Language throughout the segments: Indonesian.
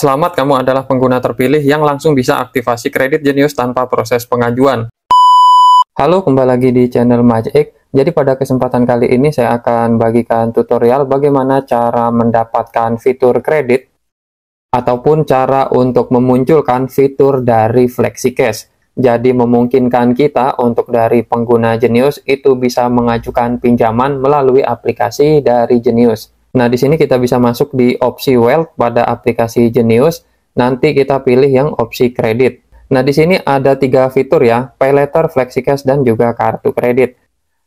Selamat, kamu adalah pengguna terpilih yang langsung bisa aktivasi kredit Jenius tanpa proses pengajuan. Halo, kembali lagi di channel Majik. Jadi pada kesempatan kali ini saya akan bagikan tutorial bagaimana cara mendapatkan fitur kredit ataupun cara untuk memunculkan fitur dari FlexiCash. Jadi memungkinkan kita untuk dari pengguna Jenius itu bisa mengajukan pinjaman melalui aplikasi dari Jenius. Nah, di sini kita bisa masuk di opsi Wealth pada aplikasi Jenius. Nanti kita pilih yang opsi kredit. Nah, di sini ada 3 fitur ya, Pay Later, FlexiCash, dan juga kartu kredit.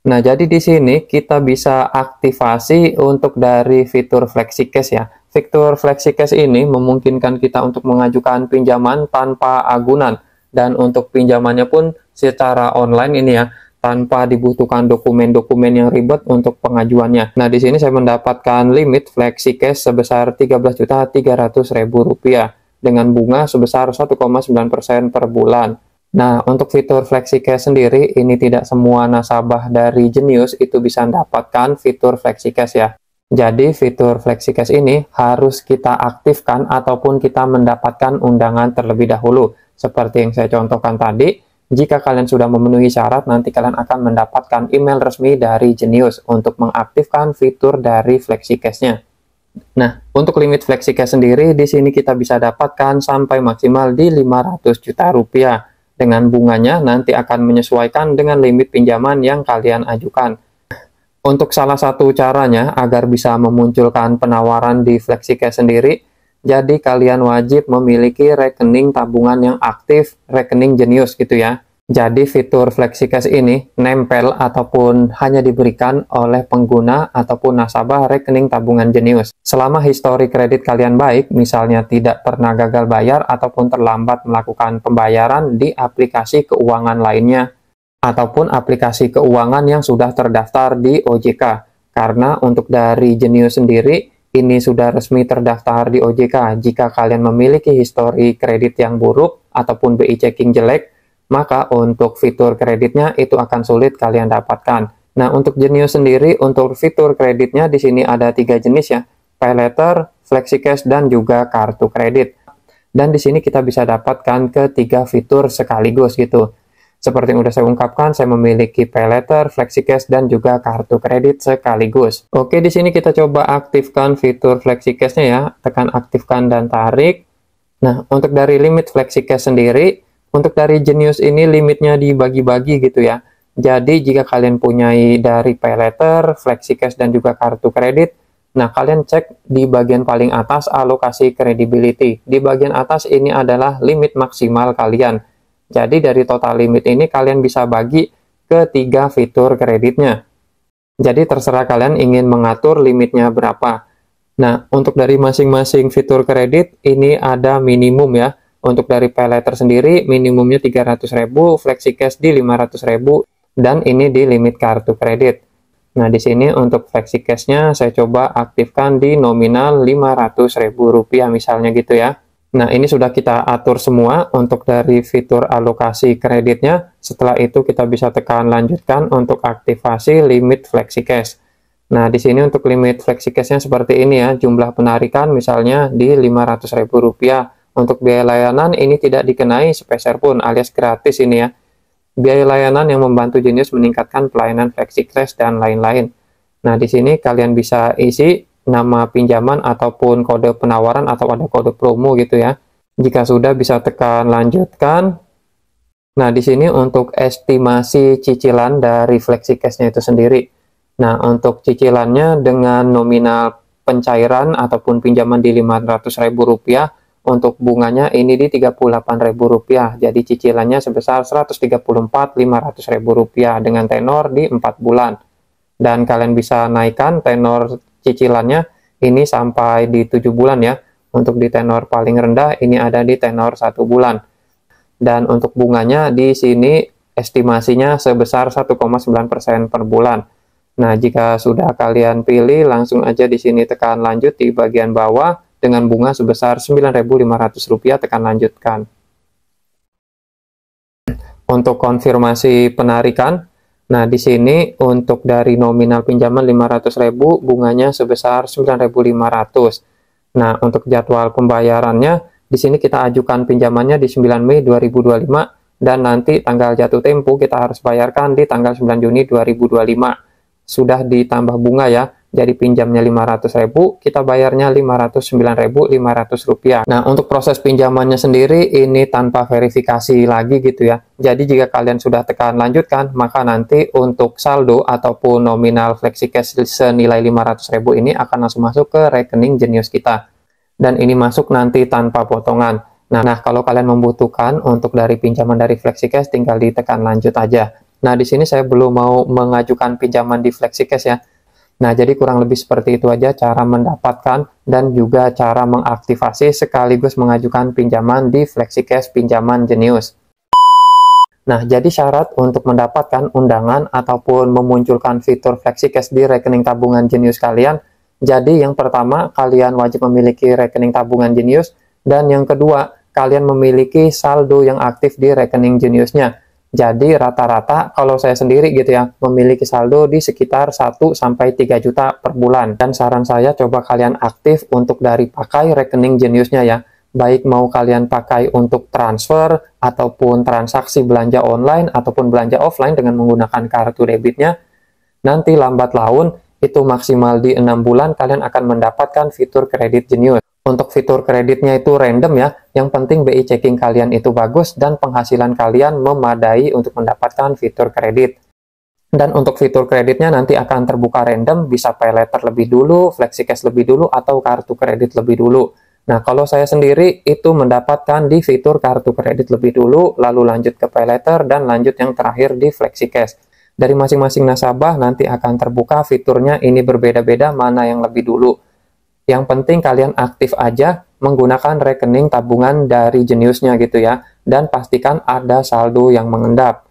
Nah, jadi di sini kita bisa aktivasi untuk dari fitur FlexiCash ya. Fitur FlexiCash ini memungkinkan kita untuk mengajukan pinjaman tanpa agunan. Dan untuk pinjamannya pun secara online ini ya, tanpa dibutuhkan dokumen-dokumen yang ribet untuk pengajuannya. Nah, di sini saya mendapatkan limit FlexiCash sebesar Rp13.300.000 dengan bunga sebesar 1,9% per bulan. Nah, untuk fitur FlexiCash sendiri, ini tidak semua nasabah dari Jenius itu bisa mendapatkan fitur FlexiCash ya. Jadi, fitur FlexiCash ini harus kita aktifkan ataupun kita mendapatkan undangan terlebih dahulu. Seperti yang saya contohkan tadi, jika kalian sudah memenuhi syarat, nanti kalian akan mendapatkan email resmi dari Jenius untuk mengaktifkan fitur dari FlexiCash-nya. Nah, untuk limit FlexiCash sendiri, di sini kita bisa dapatkan sampai maksimal di Rp500 juta. Dengan bunganya nanti akan menyesuaikan dengan limit pinjaman yang kalian ajukan. Untuk salah satu caranya agar bisa memunculkan penawaran di FlexiCash sendiri, jadi kalian wajib memiliki rekening tabungan yang aktif, rekening Jenius gitu ya. Jadi fitur FlexiCash ini nempel ataupun hanya diberikan oleh pengguna ataupun nasabah rekening tabungan Jenius. Selama histori kredit kalian baik, misalnya tidak pernah gagal bayar ataupun terlambat melakukan pembayaran di aplikasi keuangan lainnya, ataupun aplikasi keuangan yang sudah terdaftar di OJK. Karena untuk dari Jenius sendiri, ini sudah resmi terdaftar di OJK. Jika kalian memiliki histori kredit yang buruk ataupun BI checking jelek, maka untuk fitur kreditnya itu akan sulit kalian dapatkan. Nah, untuk Jenius sendiri, untuk fitur kreditnya di sini ada 3 jenis ya, Pay Later, FlexiCash, dan juga kartu kredit. Dan di sini kita bisa dapatkan ketiga fitur sekaligus gitu. Seperti yang sudah saya ungkapkan, saya memiliki Pay Later, FlexiCash, dan juga kartu kredit sekaligus. Oke, di sini kita coba aktifkan fitur FlexiCash-nya ya. Tekan aktifkan dan tarik. Nah, untuk dari limit FlexiCash sendiri, untuk dari Jenius ini limitnya dibagi-bagi gitu ya. Jadi, jika kalian punyai dari Pay Later, FlexiCash, dan juga kartu kredit, nah kalian cek di bagian paling atas alokasi credibility. Di bagian atas ini adalah limit maksimal kalian. Jadi dari total limit ini kalian bisa bagi ke 3 fitur kreditnya. Jadi terserah kalian ingin mengatur limitnya berapa. Nah, untuk dari masing-masing fitur kredit ini ada minimum ya. Untuk dari Pay Later sendiri minimumnya Rp300.000, FlexiCash di Rp500.000, dan ini di limit kartu kredit. Nah, di sini untuk FlexiCash-nya saya coba aktifkan di nominal Rp500.000 misalnya gitu ya. Nah, ini sudah kita atur semua untuk dari fitur alokasi kreditnya. Setelah itu kita bisa tekan lanjutkan untuk aktivasi limit FlexiCash. Nah, di sini untuk limit FlexiCash-nya seperti ini ya. Jumlah penarikan misalnya di Rp500.000. Untuk biaya layanan ini tidak dikenai sepeser pun alias gratis ini ya. Biaya layanan yang membantu Jenius meningkatkan pelayanan FlexiCash dan lain-lain. Nah, di sini kalian bisa isi nama pinjaman ataupun kode penawaran atau ada kode promo gitu ya. Jika sudah bisa tekan lanjutkan. Nah, di sini untuk estimasi cicilan dari FlexiCash-nya itu sendiri. Nah, untuk cicilannya dengan nominal pencairan ataupun pinjaman di Rp500.000, untuk bunganya ini di Rp38.000. Jadi cicilannya sebesar Rp134.500.000 dengan tenor di 4 bulan. Dan kalian bisa naikkan tenor cicilannya ini sampai di 7 bulan ya. Untuk di tenor paling rendah ini ada di tenor 1 bulan. Dan untuk bunganya di sini estimasinya sebesar 1,9% per bulan. Nah, jika sudah kalian pilih, langsung aja di sini tekan lanjut di bagian bawah dengan bunga sebesar Rp9.500, tekan lanjutkan. Untuk konfirmasi penarikan, nah, di sini untuk dari nominal pinjaman Rp500.000, bunganya sebesar Rp9.500. Nah, untuk jadwal pembayarannya, di sini kita ajukan pinjamannya di 9 Mei 2025, dan nanti tanggal jatuh tempo kita harus bayarkan di tanggal 9 Juni 2025. Sudah ditambah bunga ya, jadi pinjamnya 500.000, kita bayarnya Rp509.500. Nah, untuk proses pinjamannya sendiri ini tanpa verifikasi lagi gitu ya. Jadi jika kalian sudah tekan lanjutkan, maka nanti untuk saldo ataupun nominal FlexiCash senilai 500.000 ini akan langsung masuk ke rekening Jenius kita. Dan ini masuk nanti tanpa potongan. Nah, kalau kalian membutuhkan untuk dari pinjaman dari FlexiCash, tinggal ditekan lanjut aja. Nah, di sini saya belum mau mengajukan pinjaman di FlexiCash ya. Nah, jadi kurang lebih seperti itu aja cara mendapatkan dan juga cara mengaktifasi sekaligus mengajukan pinjaman di FlexiCash Pinjaman Jenius. Nah, jadi syarat untuk mendapatkan undangan ataupun memunculkan fitur FlexiCash di rekening tabungan Jenius kalian, jadi yang pertama, kalian wajib memiliki rekening tabungan Jenius, dan yang kedua, kalian memiliki saldo yang aktif di rekening Jeniusnya. Jadi rata-rata kalau saya sendiri gitu ya, memiliki saldo di sekitar 1-3 juta per bulan. Dan saran saya coba kalian aktif untuk dari pakai rekening Jeniusnya ya. Baik mau kalian pakai untuk transfer, ataupun transaksi belanja online, ataupun belanja offline dengan menggunakan kartu debitnya. Nanti lambat laun, itu maksimal di 6 bulan kalian akan mendapatkan fitur kredit Jenius. Untuk fitur kreditnya itu random ya, yang penting BI checking kalian itu bagus dan penghasilan kalian memadai untuk mendapatkan fitur kredit. Dan untuk fitur kreditnya nanti akan terbuka random, bisa pay letter lebih dulu, FlexiCash lebih dulu, atau kartu kredit lebih dulu. Nah, kalau saya sendiri itu mendapatkan di fitur kartu kredit lebih dulu, lalu lanjut ke pay letter, dan lanjut yang terakhir di FlexiCash. Dari masing-masing nasabah nanti akan terbuka fiturnya, ini berbeda-beda mana yang lebih dulu. Yang penting kalian aktif aja menggunakan rekening tabungan dari Jeniusnya gitu ya, dan pastikan ada saldo yang mengendap.